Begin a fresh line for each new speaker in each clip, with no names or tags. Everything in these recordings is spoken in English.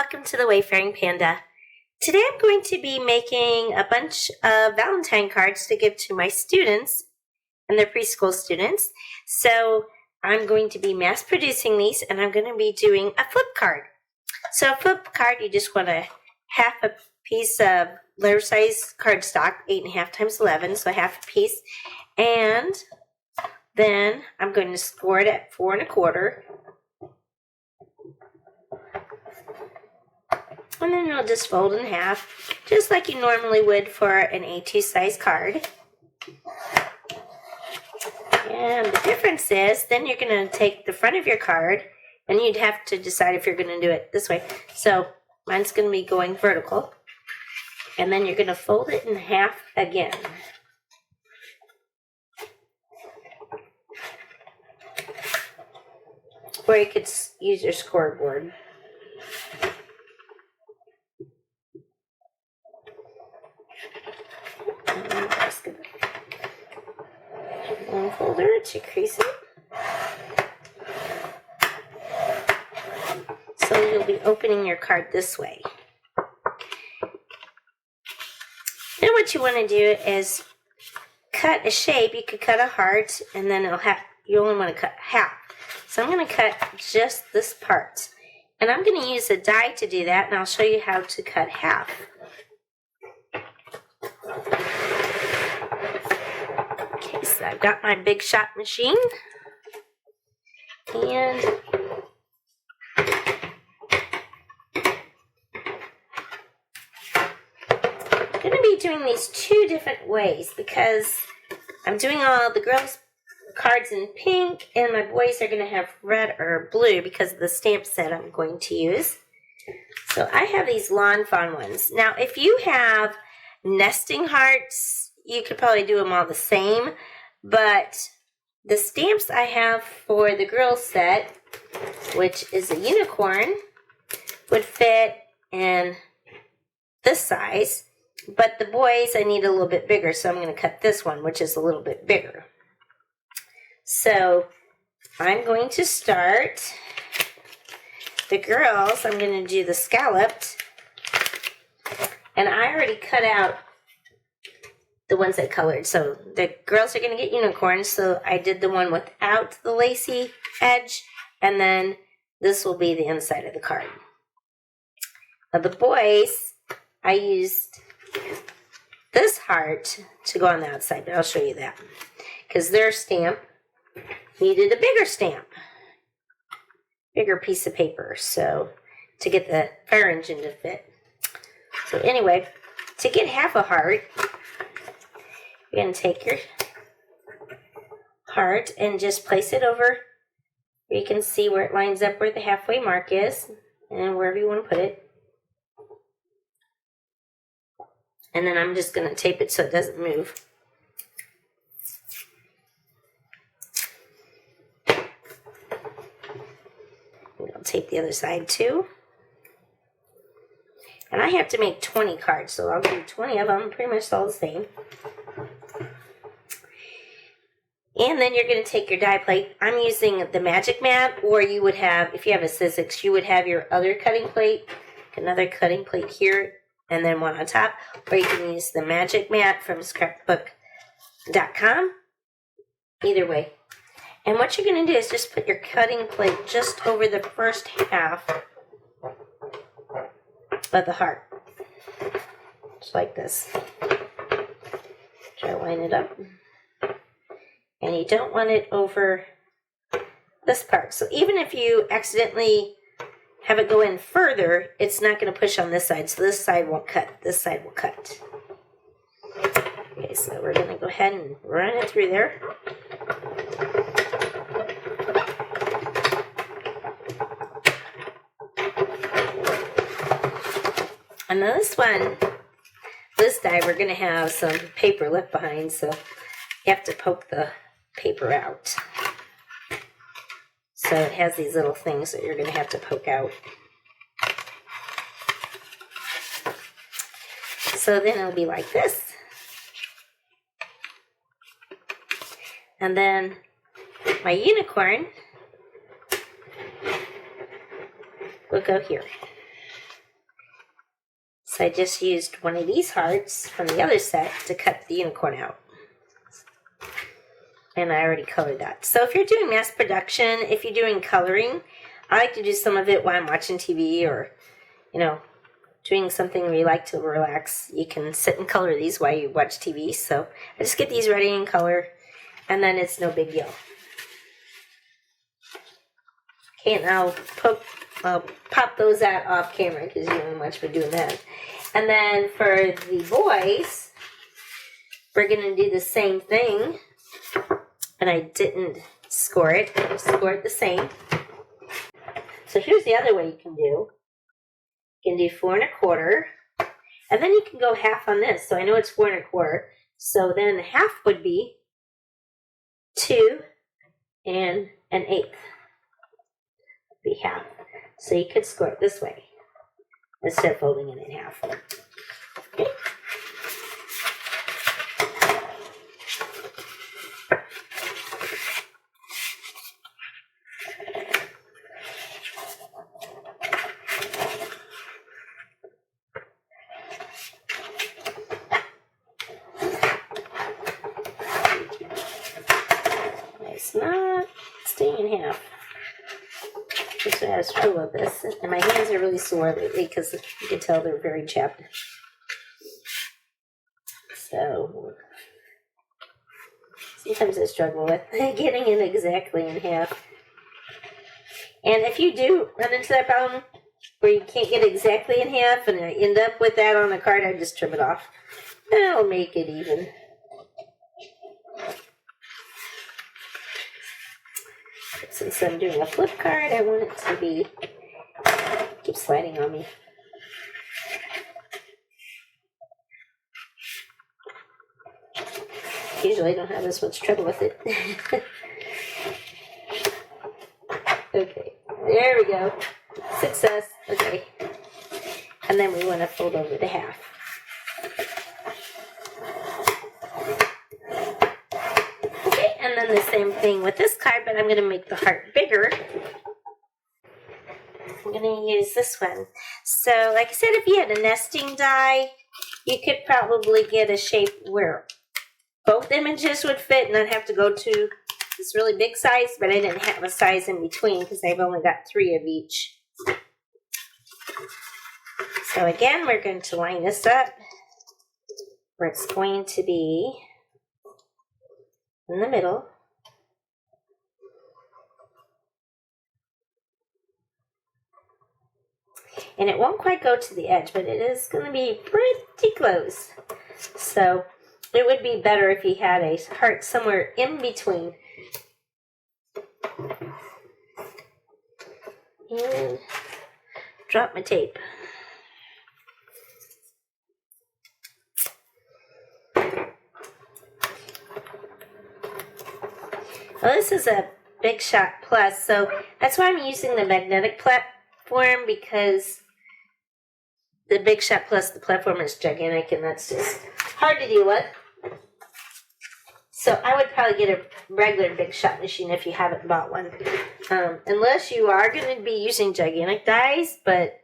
welcome to the Wayfaring Panda. Today I'm going to be making a bunch of Valentine cards to give to my students and their preschool students. So I'm going to be mass producing these, and I'm going to be doing a flip card. So a flip card, you just want to half a piece of letter size cardstock, 8.5 times 11, so half a piece. And then I'm going to score it at 4 1/4. And then you'll just fold in half, just like you normally would for an A2 size card. And the difference is, then you're going to take the front of your card, and you'd have to decide if you're going to do it this way. So mine's going to be going vertical. And then you're going to fold it in half again. Or you could use your scoreboard. One folder to crease it. So you'll be opening your card this way. Now what you want to do is cut a shape. You could cut a heart, and then you only want to cut half. So I'm going to cut just this part. And I'm going to use a die to do that, and I'll show you how to cut half. Okay, so I've got my Big Shot Machine. And I'm going to be doing these two different ways because I'm doing all the girls' cards in pink, and my boys are going to have red or blue because of the stamp set I'm going to use. So I have these lawn fawn ones. Now, if you have nesting hearts, you could probably do them all the same, but the stamps I have for the girls set, which is a unicorn, would fit in this size, but the boys I need a little bit bigger, so I'm going to cut this one, which is a little bit bigger. So I'm going to start the girls. I'm going to do the scalloped, and I already cut out the ones I colored. So the girls are going to get unicorns, so I did the one without the lacy edge, and then this will be the inside of the card. Now the boys, I used this heart to go on the outside, but I'll show you that because their stamp needed a bigger stamp, bigger piece of paper, so to get the fire engine to fit. So anyway, to get half a heart, you're going to take your heart and just place it over where you can see where it lines up where the halfway mark is, and wherever you want to put it. And then I'm just going to tape it so it doesn't move. I'll tape the other side too. And I have to make 20 cards, so I'll do 20 of them, pretty much all the same. And then you're going to take your die plate. I'm using the magic mat, or you would have, if you have a Sizzix, you would have your other cutting plate, another cutting plate here, and then one on top. Or you can use the magic mat from scrapbook.com. Either way. And what you're going to do is just put your cutting plate just over the first half of the heart. Just like this. Try to line it up. And you don't want it over this part. So even if you accidentally have it go in further, it's not going to push on this side. So this side won't cut. This side will cut. Okay, so we're going to go ahead and run it through there. And then this die, we're going to have some paper left behind, so you have to poke the paper out. So it has these little things that you're going to have to poke out. So then it'll be like this. And then my unicorn will go here. So I just used one of these hearts from the other set to cut the unicorn out. And I already colored that. So if you're doing mass production, if you're doing coloring, I like to do some of it while I'm watching TV or, you know, doing something where you like to relax. You can sit and color these while you watch TV. So I just get these ready in color, and then it's no big deal. Okay, and I'll pop those out off camera because you don't know much for doing that. And then for the boys, we're going to do the same thing. And I didn't score it. I scored it the same. So here's the other way you can do. You can do 4 1/4. And then you can go half on this. So I know it's 4 1/4. So then half would be 2 and 1/8. Be half. So you could score it this way instead of folding it in half. Okay. It's not staying in half. Actually, I was trouble with this, and my hands are really sore lately because you can tell they're very chapped. So sometimes I struggle with getting it exactly in half. And if you do run into that problem where you can't get exactly in half and I end up with that on the card, I just trim it off. That'll make it even. Since I'm doing a flip card, I want it to be, keep sliding on me. Usually I don't have this much trouble with it. Okay, there we go. Success. Okay. And then we want to fold over the half. Okay, and then the same thing with this card, but I'm going to make the heart bigger. I'm going to use this one. So, like I said, if you had a nesting die, you could probably get a shape where both images would fit and not have to go to this really big size, but I didn't have a size in between because I've only got 3 of each. So again, we're going to line this up where it's going to be in the middle. And it won't quite go to the edge, but it is going to be pretty close. So it would be better if you had a heart somewhere in between. And drop my tape. Well, this is a Big Shot Plus, so that's why I'm using the magnetic platform, because the Big Shot Plus, the platform is gigantic, and that's just hard to deal with. So I would probably get a regular Big Shot machine if you haven't bought one. Unless you are going to be using gigantic dies, but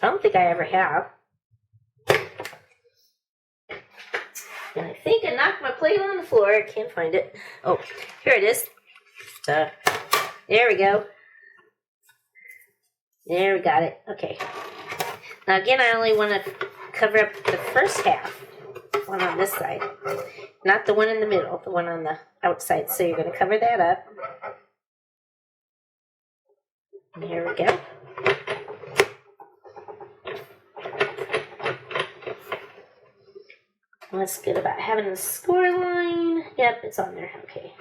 I don't think I ever have. And I think I knocked my plate on the floor. I can't find it. Oh, here it is. There we go. There we got it. Okay. Now again, I only want to cover up the first half. One on this side. Not the one in the middle, the one on the outside. So you're going to cover that up. And here we go. Let's get about having the score line. Yep, it's on there. Okay.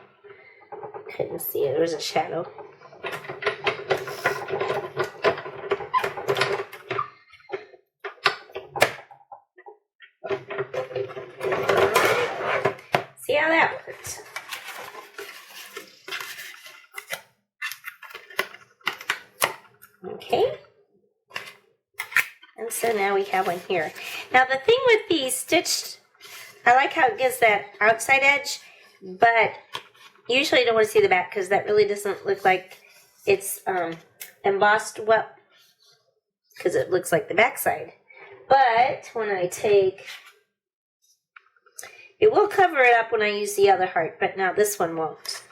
Couldn't see it. There was a shadow. See how that worked. Okay. And so now we have one here. Now the thing with these stitched, I like how it gives that outside edge, but usually you don't want to see the back because that really doesn't look like it's embossed well, because it looks like the back side. But when I take, it will cover it up when I use the other heart, but now this one won't.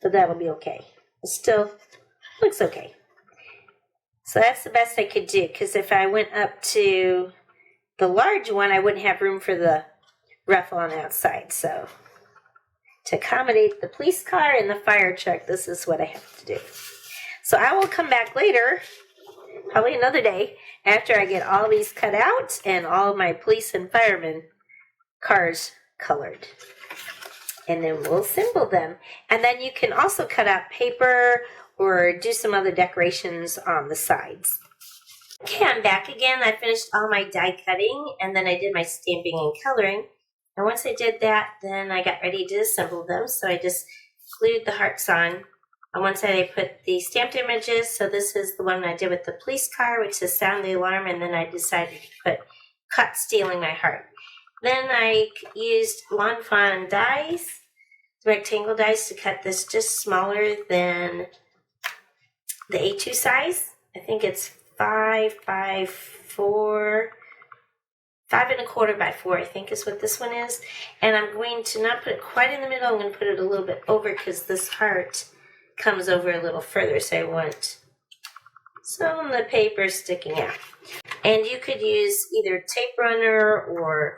But that'll be okay. It still looks okay. So that's the best I could do, because if I went up to the large one, I wouldn't have room for the ruffle on the outside. So to accommodate the police car and the fire truck, this is what I have to do. So I will come back later, probably another day, after I get all these cut out and all of my police and firemen cars colored. And then we'll assemble them. And then you can also cut out paper or do some other decorations on the sides. Okay, I'm back again. I finished all my die cutting, and then I did my stamping and coloring. And once I did that, then I got ready to assemble them. So I just glued the hearts on. On one side, I put the stamped images. So this is the one I did with the police car, which is sound the alarm. And then I decided to put Caught Stealing My Heart. Then I used Lawn Fawn dies, rectangle dies, to cut this just smaller than the A2 size. I think it's 5 by 4, 5 1/4 by 4, I think is what this one is. And I'm going to not put it quite in the middle. I'm going to put it a little bit over because this heart comes over a little further. So I want some of the paper sticking out. And you could use either tape runner or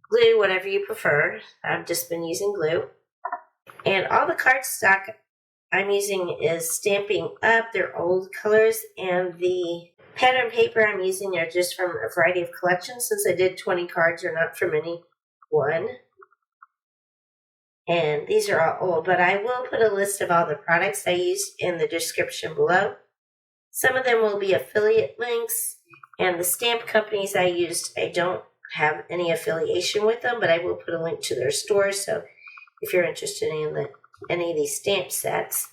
glue, whatever you prefer. I've just been using glue. And all the cardstock I'm using is Stampin' Up. They're old colors, and the pattern paper I'm using are just from a variety of collections. Since I did 20 cards, or not from any one. And these are all old, but I will put a list of all the products I used in the description below. Some of them will be affiliate links, and the stamp companies I used, I don't have any affiliation with them, but I will put a link to their store. So if you're interested in any of these stamp sets,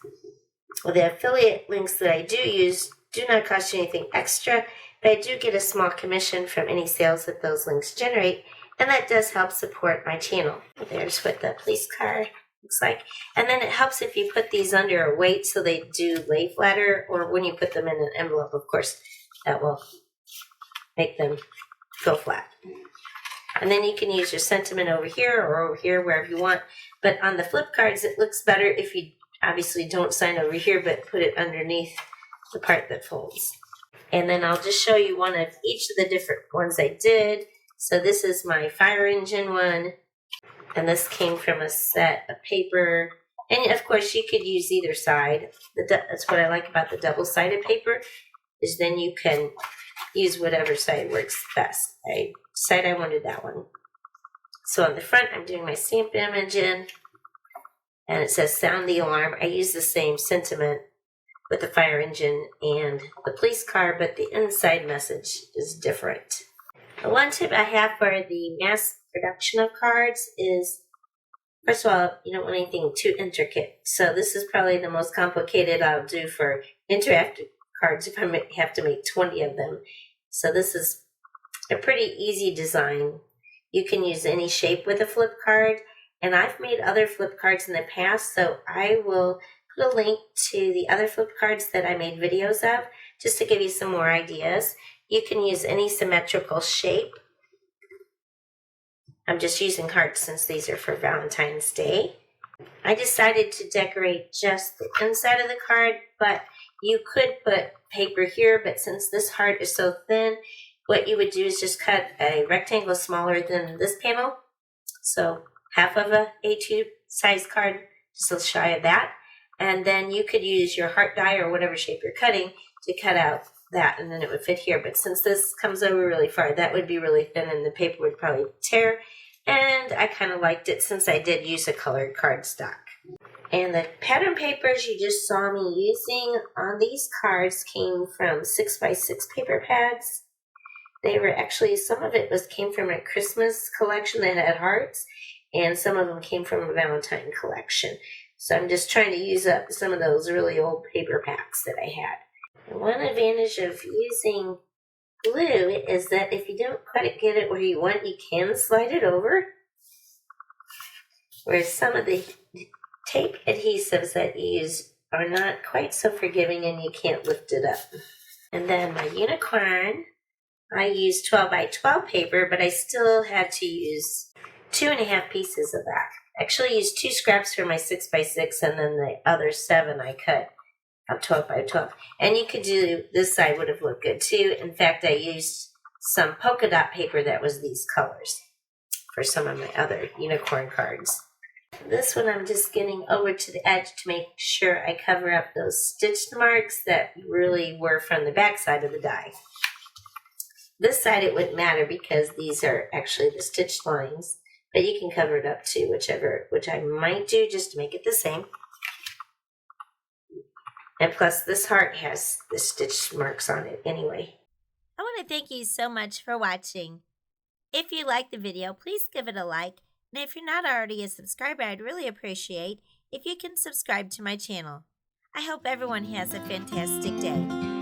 well, the affiliate links that I do use do not cost you anything extra, but I do get a small commission from any sales that those links generate, and that does help support my channel. There's what the police car looks like. And then it helps if you put these under a weight so they do lay flatter, or when you put them in an envelope, of course, that will make them go flat. And then you can use your sentiment over here or over here, wherever you want. But on the flip cards, it looks better if you obviously don't sign over here, but put it underneath the part that folds. And then I'll just show you one of each of the different ones I did. So this is my fire engine one. And this came from a set of paper. And of course, you could use either side. That's what I like about the double-sided paper, is then you can use whatever side works best. I decided I wanted that one. So on the front, I'm doing my stamp image in, and it says sound the alarm. I use the same sentiment with the fire engine and the police car, but the inside message is different. The one tip I have for the mass production of cards is, first of all, you don't want anything too intricate. So this is probably the most complicated I'll do for interactive cards if I have to make 20 of them. So this is a pretty easy design. You can use any shape with a flip card, and I've made other flip cards in the past, so I will put a link to the other flip cards that I made videos of, just to give you some more ideas. You can use any symmetrical shape. I'm just using hearts since these are for Valentine's Day. I decided to decorate just the inside of the card, but you could put paper here, but since this heart is so thin, what you would do is just cut a rectangle smaller than this panel. So half of a A2 size card, just shy of that. And then you could use your heart die or whatever shape you're cutting to cut out that, and then it would fit here. But since this comes over really far, that would be really thin and the paper would probably tear. And I kind of liked it since I did use a colored cardstock. And the pattern papers you just saw me using on these cards came from 6x6 paper pads. They were actually, some of it came from a Christmas collection that had hearts, and some of them came from a Valentine collection. So I'm just trying to use up some of those really old paper packs that I had. And one advantage of using glue is that if you don't quite get it where you want, you can slide it over. Whereas some of the tape adhesives that you use are not quite so forgiving and you can't lift it up. And then my unicorn, I used 12 by 12 paper, but I still had to use 2.5 pieces of that. I actually used 2 scraps for my 6 by 6, and then the other 7 I cut of 12 by 12. And you could do, this side would have looked good too. In fact, I used some polka dot paper that was these colors for some of my other unicorn cards. This one I'm just getting over to the edge to make sure I cover up those stitched marks that really were from the back side of the die. This side it wouldn't matter because these are actually the stitched lines, but you can cover it up too, which I might do just to make it the same. And plus this heart has the stitched marks on it anyway. I want to thank you so much for watching. If you liked the video, please give it a like. And if you're not already a subscriber, I'd really appreciate if you can subscribe to my channel. I hope everyone has a fantastic day.